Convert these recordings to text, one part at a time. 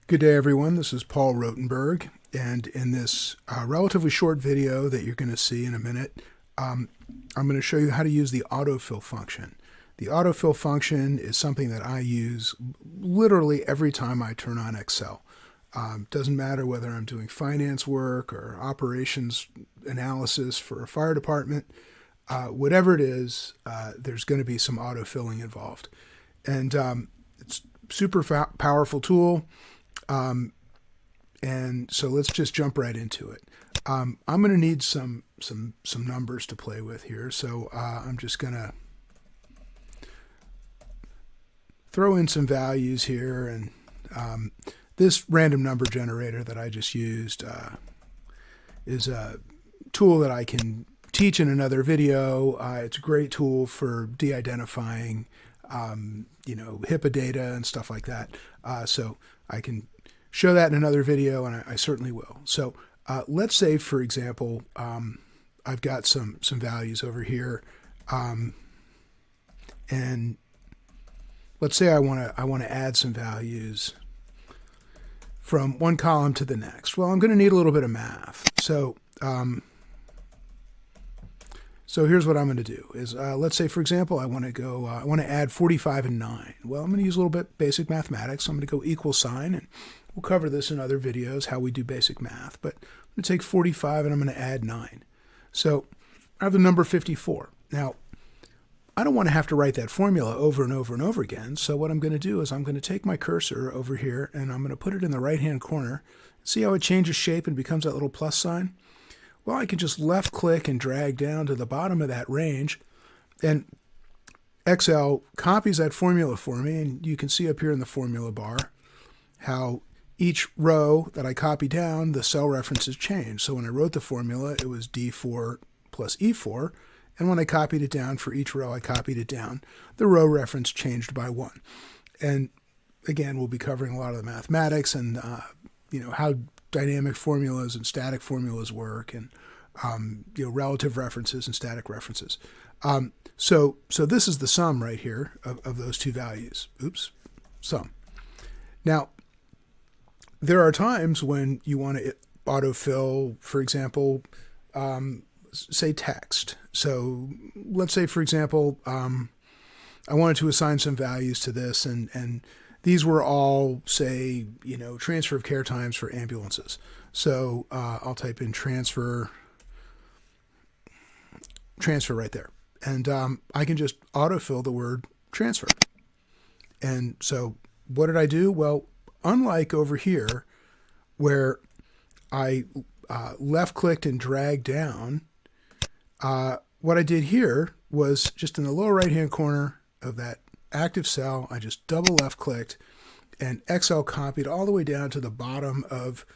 Good day, everyone. This is Paul Rottenbergh, and in this relatively short video that you're going to see in a minute, I'm going to show you how to use the autofill function. The autofill function is something that I use literally every time I turn on Excel. Doesn't matter whether I'm doing finance work or operations analysis for a fire department. Whatever it is, there's going to be some autofilling involved. And it's a super powerful tool. And so let's just jump right into it. I'm going to need some numbers to play with here. So I'm just going to throw in some values here. And this random number generator that I just used is a tool that I can teach in another video. It's a great tool for de-identifying, HIPAA data and stuff like that. So I can show that in another video, and I certainly will. So let's say, for example, I've got some values over here, and let's say I want to add some values from one column to the next. Well, I'm going to need a little bit of math. So here's what I'm going to do is, let's say, for example, I want to add 45 and 9. Well, I'm going to use a little bit basic mathematics. So I'm going to go equal sign, and we'll cover this in other videos, how we do basic math. But I'm going to take 45 and I'm going to add 9. So I have the number 54. Now, I don't want to have to write that formula over and over and over again. So what I'm going to do is I'm going to take my cursor over here and I'm going to put it in the right-hand corner. See how it changes shape and becomes that little plus sign? Well, I can just left click and drag down to the bottom of that range, and Excel copies that formula for me, and you can see up here in the formula bar how each row that I copy down, the cell references change. So when I wrote the formula, it was D4 plus E4, and when I copied it down for each row, I copied it down. The row reference changed by 1. And again, we'll be covering a lot of the mathematics and how dynamic formulas and static formulas work, and relative references and static references. So this is the sum right here of those two values. Oops, sum. Now, there are times when you want to autofill, for example, say text. So let's say, for example, I wanted to assign some values to this, and these were all, say, transfer of care times for ambulances. So I'll type in transfer right there. And I can just autofill the word transfer. And so what did I do? Well, unlike over here where I left-clicked and dragged down, what I did here was just in the lower right-hand corner of that active cell, I just double left clicked, and Excel copied all the way down to the bottom of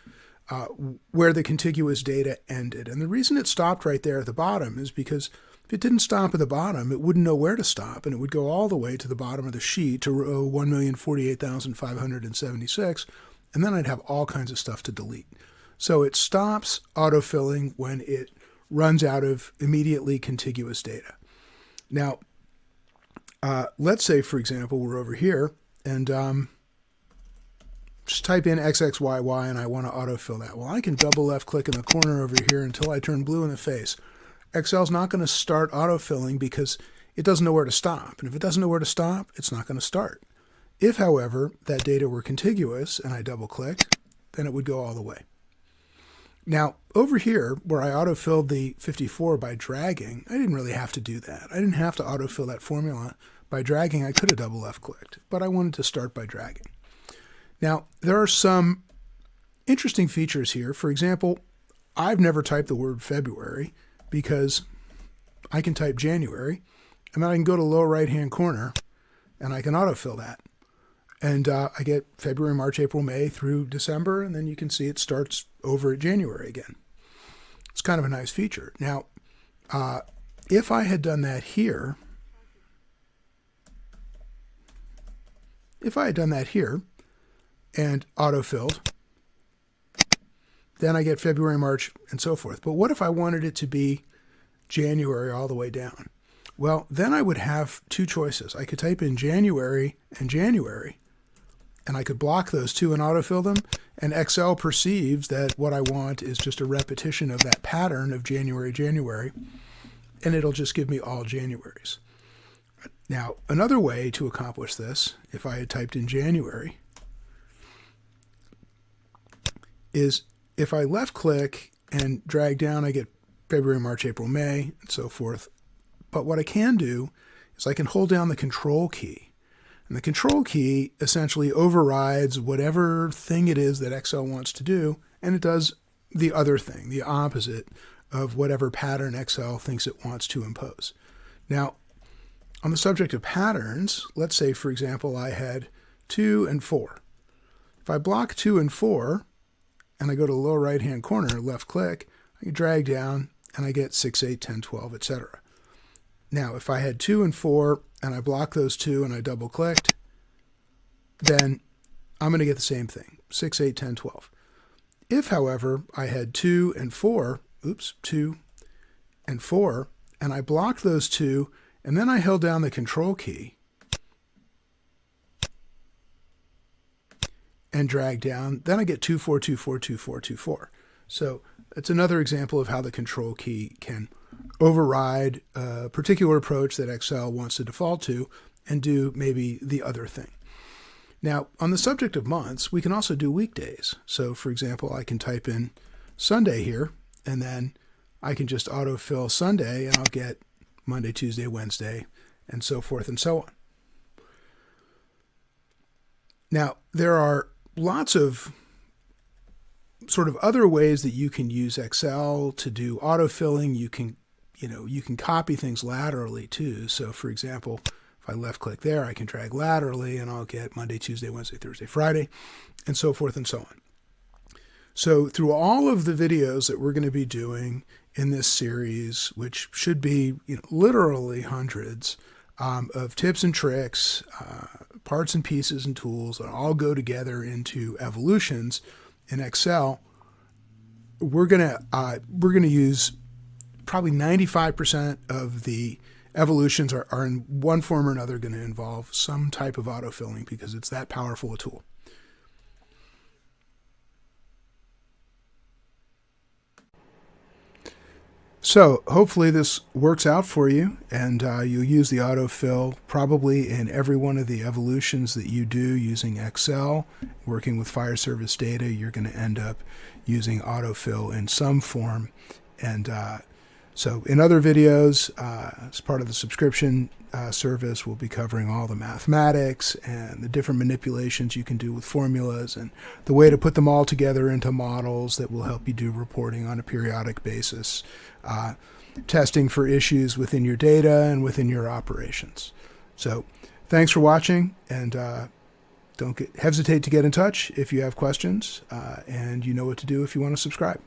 where the contiguous data ended. And the reason it stopped right there at the bottom is because if it didn't stop at the bottom, it wouldn't know where to stop, and it would go all the way to the bottom of the sheet to row 1,048,576, and then I'd have all kinds of stuff to delete. So it stops autofilling when it runs out of immediately contiguous data. Now, let's say, for example, we're over here and just type in XXYY and I want to autofill that. Well, I can double left click in the corner over here until I turn blue in the face. Excel's not going to start autofilling because it doesn't know where to stop. And if it doesn't know where to stop, it's not going to start. If, however, that data were contiguous and I double clicked, then it would go all the way. Now, over here, where I autofilled the 54 by dragging, I didn't really have to do that. I didn't have to autofill that formula by dragging. I could have double left clicked, but I wanted to start by dragging. Now, there are some interesting features here. For example, I've never typed the word February because I can type January, and then I can go to lower right-hand corner, and I can autofill that. And I get February, March, April, May through December, and then you can see it starts over at January again. It's kind of a nice feature. Now, if I had done that here, and autofilled, then I get February, March, and so forth. But what if I wanted it to be January all the way down? Well, then I would have two choices. I could type in January, and I could block those two and autofill them, and Excel perceives that what I want is just a repetition of that pattern of January, January, and it'll just give me all Januaries. Now, another way to accomplish this, if I had typed in January, is if I left-click and drag down, I get February, March, April, May, and so forth. But what I can do is I can hold down the Control key. And the Control key essentially overrides whatever thing it is that Excel wants to do, and it does the other thing, the opposite of whatever pattern Excel thinks it wants to impose. Now, on the subject of patterns, let's say, for example, I had 2 and 4. If I block 2 and 4, and I go to the lower right-hand corner, left-click, I can drag down, and I get 6, 8, 10, 12, etc. Now, if I had 2 and 4, and I block those two, and I double-clicked, then I'm going to get the same thing, 6, 8, 10, 12. If, however, I had 2 and 4, 2 and 4, and I blocked those two, and then I held down the Control key and drag down, then I get 2, 4, 2, 4, 2, 4, 2, 4. So it's another example of how the Control key can override a particular approach that Excel wants to default to and do maybe the other thing. Now, on the subject of months, we can also do weekdays. So, for example, I can type in Sunday here, and then I can just autofill Sunday, and I'll get Monday, Tuesday, Wednesday, and so forth and so on. Now, there are lots of sort of other ways that you can use Excel to do autofilling. You can copy things laterally too. So, for example, if I left-click there, I can drag laterally, and I'll get Monday, Tuesday, Wednesday, Thursday, Friday, and so forth and so on. So through all of the videos that we're going to be doing in this series, which should be literally hundreds of tips and tricks, parts and pieces and tools that all go together into evolutions in Excel, we're going to use probably 95% of the evolutions are in one form or another going to involve some type of autofilling because it's that powerful a tool. So hopefully this works out for you, and you'll use the autofill probably in every one of the evolutions that you do using Excel. Working with fire service data, you're going to end up using autofill in some form. And so in other videos, as part of the subscription service, we'll be covering all the mathematics and the different manipulations you can do with formulas and the way to put them all together into models that will help you do reporting on a periodic basis, testing for issues within your data and within your operations. So thanks for watching, and don't hesitate to get in touch if you have questions, and you know what to do if you want to subscribe.